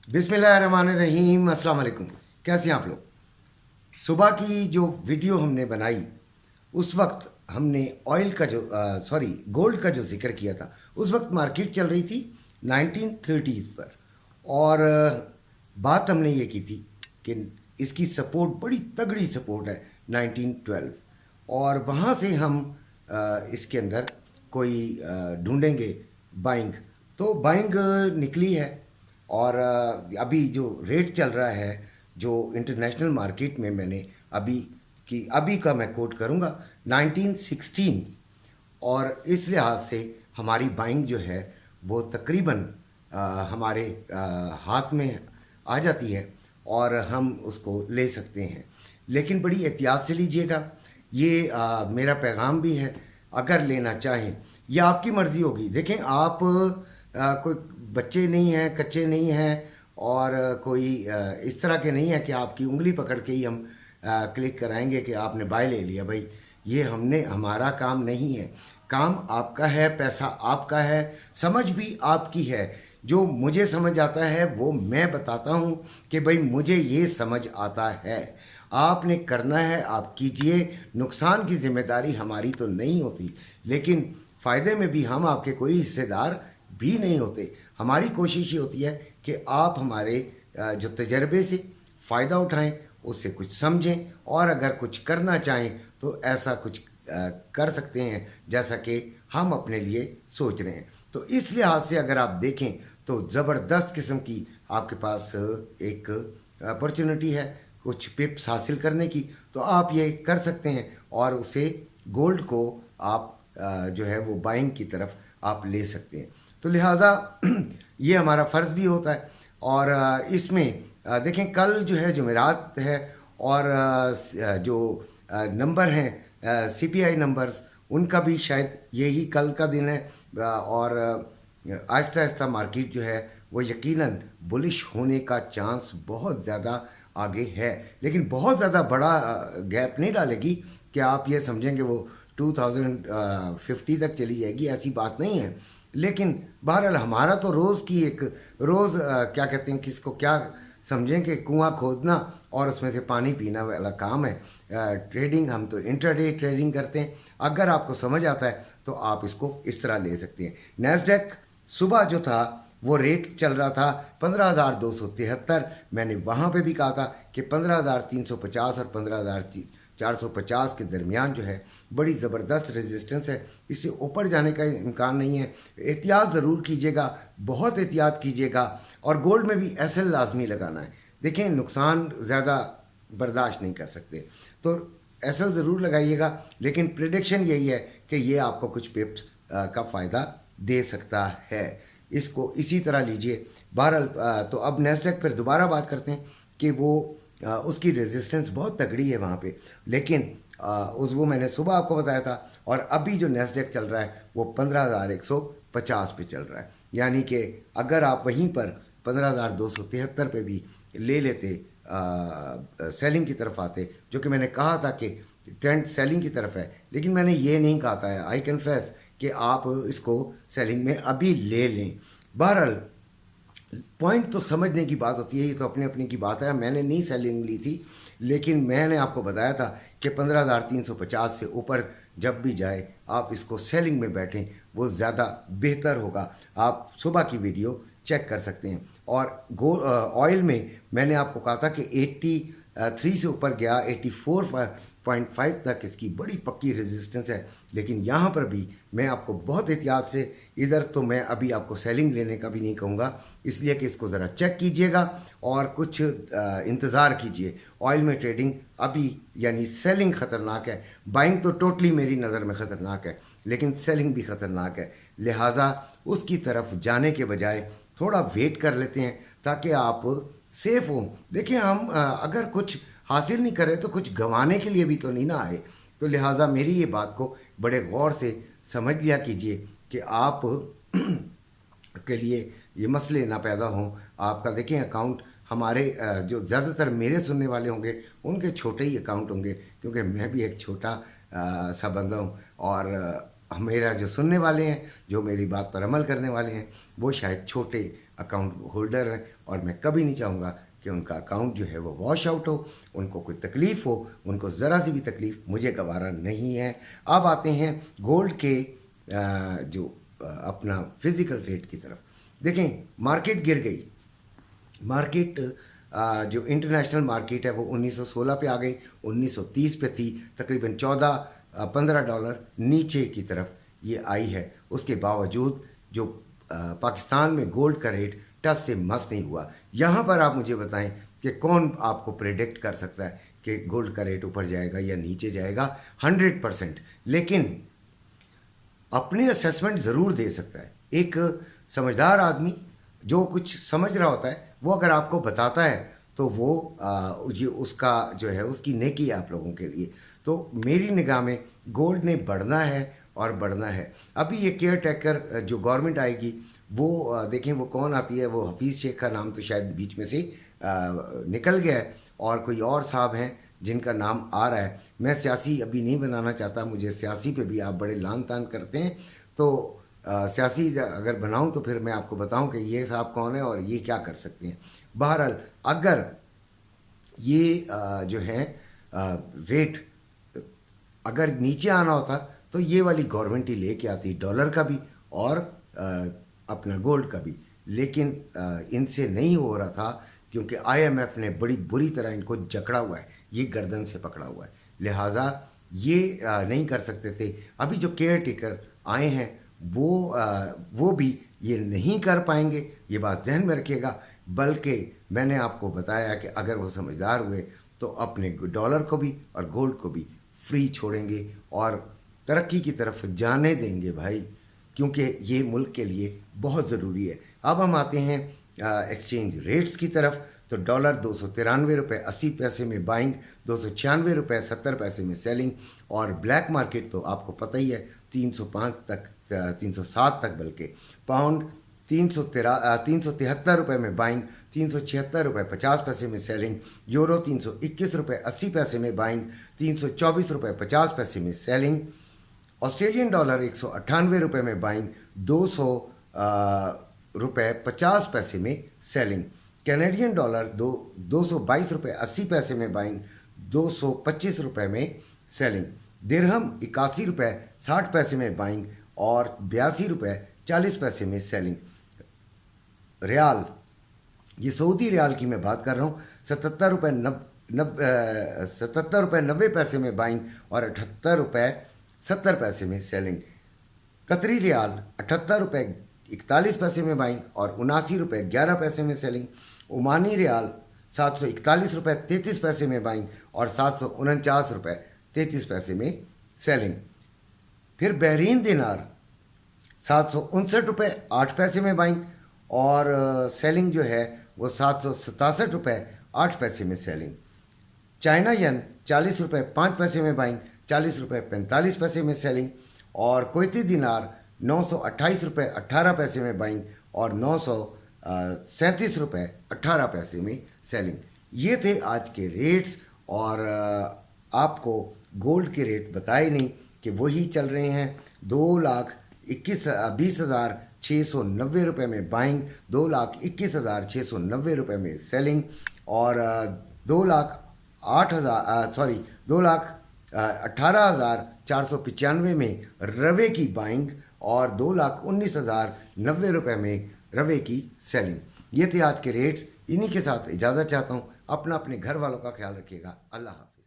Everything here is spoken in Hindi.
बिस्मिल्लाहिर्रहमानिर्रहीम, अस्सलाम वालेकुम। कैसे हैं आप लोग? सुबह की जो वीडियो हमने बनाई उस वक्त हमने ऑयल का जो सॉरी गोल्ड का जो जिक्र किया था। उस वक्त मार्केट चल रही थी 1930s पर। और बात हमने ये की थी कि इसकी सपोर्ट बड़ी तगड़ी सपोर्ट है 1912। और वहाँ से हम इसके अंदर कोई ढूंढेंगे बाइंग। तो बाइंग निकली है। और अभी जो रेट चल रहा है जो इंटरनेशनल मार्केट में, मैंने अभी का मैं कोट करूँगा 1916। और इस लिहाज से हमारी बाइंग जो है वो तकरीबन हमारे हाथ में आ जाती है और हम उसको ले सकते हैं। लेकिन बड़ी एहतियात से लीजिएगा। ये मेरा पैगाम भी है। अगर लेना चाहें, यह आपकी मर्ज़ी होगी। देखें, आप कोई बच्चे नहीं हैं, कच्चे नहीं हैं, और कोई इस तरह के नहीं है कि आपकी उंगली पकड़ के ही हम क्लिक कराएंगे कि आपने बाय ले लिया। भाई, ये हमारा काम नहीं है। काम आपका है, पैसा आपका है, समझ भी आपकी है। जो मुझे समझ आता है वो मैं बताता हूँ कि भाई मुझे ये समझ आता है। आपने करना है, आप कीजिए। नुकसान की जिम्मेदारी हमारी तो नहीं होती, लेकिन फ़ायदे में भी हम आपके कोई हिस्सेदार भी नहीं होते। हमारी कोशिश ये होती है कि आप हमारे जो तजर्बे से फ़ायदा उठाएं, उससे कुछ समझें, और अगर कुछ करना चाहें तो ऐसा कुछ कर सकते हैं जैसा कि हम अपने लिए सोच रहे हैं। तो इस लिहाज से अगर आप देखें तो ज़बरदस्त किस्म की आपके पास एक अपॉर्चुनिटी है कुछ पिप्स हासिल करने की। तो आप ये कर सकते हैं और उसे गोल्ड को आप जो है वो बाइंग की तरफ आप ले सकते हैं। तो लिहाजा ये हमारा फ़र्ज़ भी होता है। और इसमें देखें, कल जो है जुमेरात है, और जो नंबर हैं सीपीआई नंबर्स, उनका भी शायद यही कल का दिन है। और आहिस्ता आहिस्ता मार्केट जो है वो यकीनन बुलिश होने का चांस बहुत ज़्यादा आगे है। लेकिन बहुत ज़्यादा बड़ा गैप नहीं डालेगी कि आप ये समझेंगे वो 2050 तक चली जाएगी, ऐसी बात नहीं है। लेकिन बहरहाल हमारा तो रोज़ की एक रोज़ क्या कहते हैं, किसको क्या समझें कि कुआं खोदना और उसमें से पानी पीना वाला काम है। ट्रेडिंग, हम तो इंट्राडे ट्रेडिंग करते हैं। अगर आपको समझ आता है तो आप इसको इस तरह ले सकते हैं। नैस्डैक सुबह जो था वो रेट चल रहा था 15,273। मैंने वहाँ पे भी कहा था कि 15,350 और 15,450 के दरमियान जो है बड़ी ज़बरदस्त रेजिस्टेंस है। इससे ऊपर जाने का इम्कान नहीं है। एहतियात ज़रूर कीजिएगा, बहुत एहतियात कीजिएगा। और गोल्ड में भी एसएल लाजमी लगाना है। देखें, नुकसान ज़्यादा बर्दाश्त नहीं कर सकते तो एसएल ज़रूर लगाइएगा। लेकिन प्रिडिक्शन यही है कि ये आपको कुछ पिप्स का फ़ायदा दे सकता है। इसको इसी तरह लीजिए। बहरहाल तो अब नेस्डैक पर दोबारा बात करते हैं कि वो उसकी रेजिस्टेंस बहुत तगड़ी है वहाँ पे। लेकिन वो मैंने सुबह आपको बताया था। और अभी जो नेस्डैक चल रहा है वो 15,150 पे चल रहा है। यानी कि अगर आप वहीं पर 15,273 पे भी ले लेते, सेलिंग की तरफ आते, जो कि मैंने कहा था कि ट्रेंड सेलिंग की तरफ है, लेकिन मैंने ये नहीं कहा था, आई कन्फेस, कि आप इसको सेलिंग में अभी ले लें। बहरहाल पॉइंट तो समझने की बात होती है, ये तो अपने अपने की बात है। मैंने नहीं सेलिंग ली थी, लेकिन मैंने आपको बताया था कि 15,350 से ऊपर जब भी जाए आप इसको सेलिंग में बैठें, वो ज़्यादा बेहतर होगा। आप सुबह की वीडियो चेक कर सकते हैं। और ऑयल में मैंने आपको कहा था कि 83 से ऊपर गया, 84.5 तक इसकी बड़ी पक्की रेजिस्टेंस है। लेकिन यहाँ पर भी मैं आपको बहुत एहतियात से, इधर तो मैं अभी आपको सेलिंग लेने का भी नहीं कहूँगा, इसलिए कि इसको ज़रा चेक कीजिएगा और कुछ इंतज़ार कीजिए। ऑयल में ट्रेडिंग अभी यानी सेलिंग ख़तरनाक है। बाइंग तो टोटली मेरी नज़र में ख़तरनाक है, लेकिन सेलिंग भी ख़तरनाक है। लिहाजा उसकी तरफ जाने के बजाय थोड़ा वेट कर लेते हैं ताकि आप सेफ हों। देखिए, हम अगर कुछ हासिल नहीं करें तो कुछ गंवाने के लिए भी तो नहीं ना आए। तो लिहाजा मेरी ये बात को बड़े गौर से समझ लिया कीजिए कि आप के लिए ये मसले ना पैदा हों। आपका देखें अकाउंट, हमारे जो ज़्यादातर मेरे सुनने वाले होंगे उनके छोटे ही अकाउंट होंगे, क्योंकि मैं भी एक छोटा सा बंदा हूँ। और मेरा जो सुनने वाले हैं, जो मेरी बात पर अमल करने वाले हैं, वो शायद छोटे अकाउंट होल्डर हैं और मैं कभी नहीं चाहूँगा कि उनका अकाउंट जो है वो वॉश आउट हो, उनको कोई तकलीफ़ हो, उनको ज़रा सी भी तकलीफ़ मुझे गवारा नहीं है। अब आते हैं गोल्ड के जो अपना फिज़िकल रेट की तरफ। देखें, मार्केट गिर गई। मार्केट जो इंटरनेशनल मार्केट है वो 1916 पे आ गई, 1930 पे थी, तकरीबन 14-15 डॉलर नीचे की तरफ ये आई है। उसके बावजूद जो पाकिस्तान में गोल्ड का रेट टस से मस नहीं हुआ। यहाँ पर आप मुझे बताएं कि कौन आपको प्रेडिक्ट कर सकता है कि गोल्ड का रेट ऊपर जाएगा या नीचे जाएगा। 100%। लेकिन अपनी असेसमेंट ज़रूर दे सकता है। एक समझदार आदमी जो कुछ समझ रहा होता है वो अगर आपको बताता है तो वो ये उसका जो है उसकी नेकी है आप लोगों के लिए। तो मेरी निगाह में गोल्ड ने बढ़ना है और बढ़ना है। अभी ये केयर टेकर जो गवर्नमेंट आएगी वो देखें वो कौन आती है। वो हफीज़ शेख का नाम तो शायद बीच में से निकल गया है और कोई और साहब हैं जिनका नाम आ रहा है। मैं सियासी अभी नहीं बनाना चाहता, मुझे सियासी पे भी आप बड़े लान तान करते हैं, तो सियासी अगर बनाऊं तो फिर मैं आपको बताऊं कि ये साहब कौन है और ये क्या कर सकते हैं। बहरहाल अगर ये जो है रेट अगर नीचे आना होता तो ये वाली गवर्नमेंट ही लेके आती, डॉलर का भी और अपना गोल्ड का भी। लेकिन इनसे नहीं हो रहा था क्योंकि IMF ने बड़ी बुरी तरह इनको जकड़ा हुआ है, ये गर्दन से पकड़ा हुआ है, लिहाजा ये नहीं कर सकते थे। अभी जो केयर टेकर आए हैं वो भी ये नहीं कर पाएंगे, ये बात जहन में रखिएगा। बल्कि मैंने आपको बताया कि अगर वो समझदार हुए तो अपने डॉलर को भी और गोल्ड को भी फ्री छोड़ेंगे और तरक्की की तरफ जाने देंगे भाई, क्योंकि ये मुल्क के लिए बहुत ज़रूरी है। अब हम आते हैं एक्सचेंज रेट्स की तरफ। तो डॉलर 293 रुपये 80 पैसे में बाइंग, 296 रुपये 70 पैसे में सेलिंग। और ब्लैक मार्केट तो आपको पता ही है 305 तक 307 तक, बल्कि पाउंड 373 रुपये में बाइंग, 376 रुपये 50 पैसे में सेलिंग। यूरो 321 रुपये 80 पैसे में बाइंग, 324 रुपये 50 पैसे में सेलिंग। ऑस्ट्रेलियन डॉलर 198 रुपये में बाइंग, 200 रुपये 50 पैसे में सेलिंग। कैनेडियन डॉलर 222 रुपये 80 पैसे में बाइंग, 225 रुपये में सेलिंग। दिरहम 81 रुपये 60 पैसे में बाइंग और 82 रुपये 40 पैसे में सेलिंग। रियाल, ये सऊदी रियाल की मैं बात कर रहा हूँ, 77 रुपये 90 पैसे में बाइंग और 78 रुपये 70 पैसे में सेलिंग। कतरी रियाल 78 रुपये 41 पैसे में बाइंग और 79 रुपये 11 पैसे में सेलिंग। ओमानी रियाल 741 रुपये 33 पैसे में बाइंग और 749 रुपये 33 पैसे में सेलिंग। फिर बहरीन दिनार 759 रुपये 8 पैसे में बाइंग और सेलिंग जो है वो 767 रुपये 8 पैसे में सेलिंग। चाइना यन 40 रुपये 5 पैसे में बाइंग, 40 रुपये 45 पैसे में सेलिंग। और कुवैती दिनार 928 रुपये 18 पैसे में बाइंग और 937 रुपये 18 पैसे में सेलिंग। ये थे आज के रेट्स। और आपको गोल्ड के रेट बताए नहीं कि वही चल रहे हैं। 2,20,690 रुपये में बाइंग, 2,21,690 रुपये में सेलिंग और 2,18,495 में रवे की बाइंग और 2,19,090 रुपये में रवे की सेलिंग। ये थे आज के रेट्स। इन्हीं के साथ इजाज़त चाहता हूँ। अपना अपने घर वालों का ख्याल रखिएगा। अल्लाह हाफ़िज़।